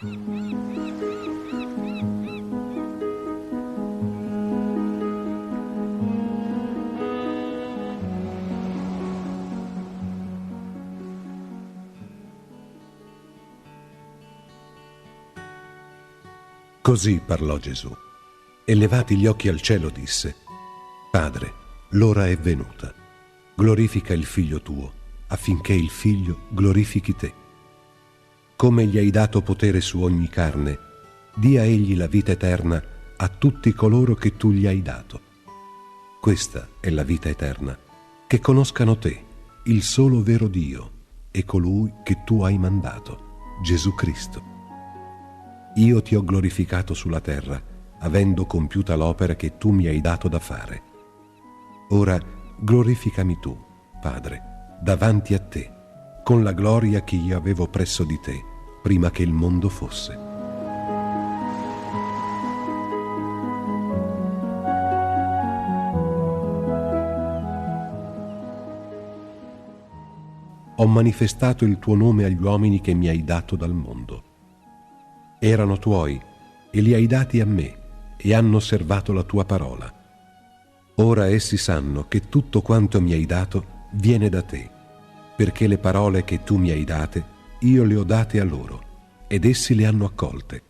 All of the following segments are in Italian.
Così parlò Gesù e levati gli occhi al cielo disse: Padre, l'ora è venuta. Glorifica il Figlio tuo, affinché il Figlio glorifichi te. Come gli hai dato potere su ogni carne, dia egli la vita eterna a tutti coloro che tu gli hai dato. Questa è la vita eterna, che conoscano te, il solo vero Dio, e colui che tu hai mandato, Gesù Cristo. Io ti ho glorificato sulla terra, avendo compiuta l'opera che tu mi hai dato da fare. Ora glorificami tu, Padre, davanti a te, con la gloria che io avevo presso di te, prima che il mondo fosse. Ho manifestato il tuo nome agli uomini che mi hai dato dal mondo. Erano tuoi e li hai dati a me e hanno osservato la tua parola. Ora essi sanno che tutto quanto mi hai dato viene da te, perché le parole che tu mi hai date io le ho date a loro ed essi le hanno accolte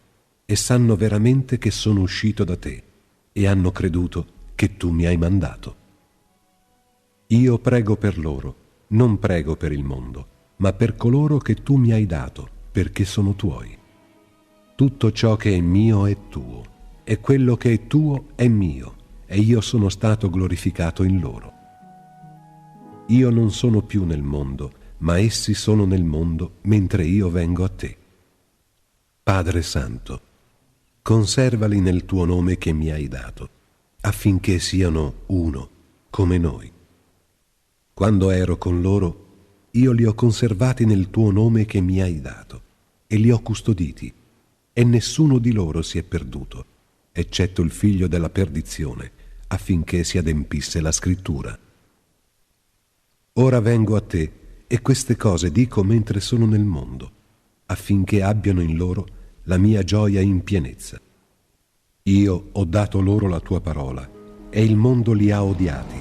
e sanno veramente che sono uscito da te e hanno creduto che tu mi hai mandato. Io prego per loro, non prego per il mondo, ma per coloro che tu mi hai dato, perché sono tuoi. Tutto ciò che è mio è tuo, e quello che è tuo è mio, e io sono stato glorificato in loro. Io non sono più nel mondo, ma essi sono nel mondo, mentre io vengo a te. Padre Santo, conservali nel tuo nome che mi hai dato, affinché siano uno, come noi. Quando ero con loro, io li ho conservati nel tuo nome che mi hai dato, e li ho custoditi, e nessuno di loro si è perduto, eccetto il figlio della perdizione, affinché si adempisse la scrittura. Ora vengo a te, e queste cose dico mentre sono nel mondo, affinché abbiano in loro la mia gioia in pienezza. Io ho dato loro la tua parola, e il mondo li ha odiati,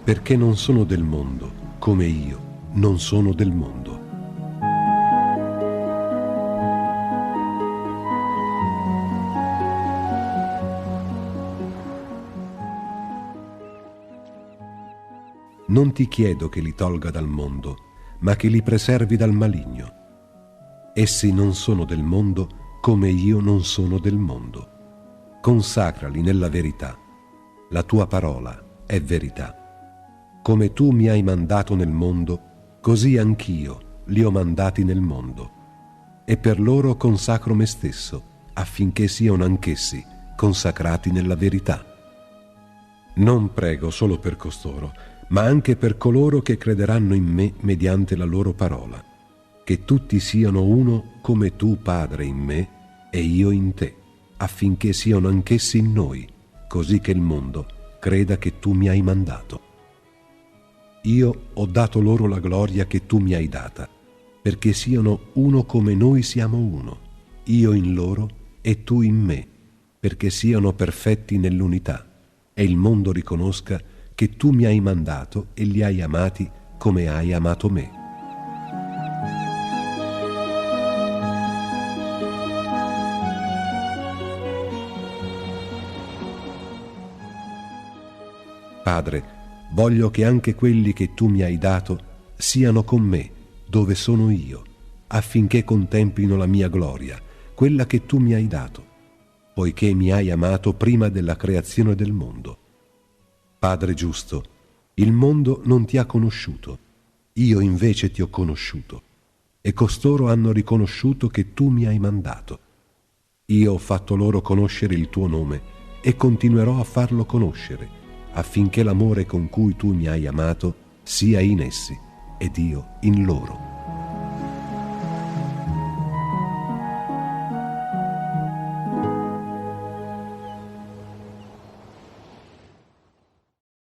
perché non sono del mondo, come io non sono del mondo. Non ti chiedo che li tolga dal mondo, ma che li preservi dal maligno. Essi non sono del mondo, come io non sono del mondo. Consacrali nella verità. La tua parola è verità. Come tu mi hai mandato nel mondo, così anch'io li ho mandati nel mondo. E per loro consacro me stesso, affinché siano anch'essi consacrati nella verità. Non prego solo per costoro, ma anche per coloro che crederanno in me mediante la loro parola, che tutti siano uno come tu, Padre, in me e io in te, affinché siano anch'essi in noi, così che il mondo creda che tu mi hai mandato. Io ho dato loro la gloria che tu mi hai data, perché siano uno come noi siamo uno, io in loro e tu in me, perché siano perfetti nell'unità, e il mondo riconosca che tu mi hai mandato e li hai amati come hai amato me. Padre, voglio che anche quelli che tu mi hai dato siano con me, dove sono io, affinché contemplino la mia gloria, quella che tu mi hai dato, poiché mi hai amato prima della creazione del mondo. Padre giusto, il mondo non ti ha conosciuto, io invece ti ho conosciuto, e costoro hanno riconosciuto che tu mi hai mandato. Io ho fatto loro conoscere il tuo nome e continuerò a farlo conoscere, affinché l'amore con cui tu mi hai amato sia in essi ed io in loro.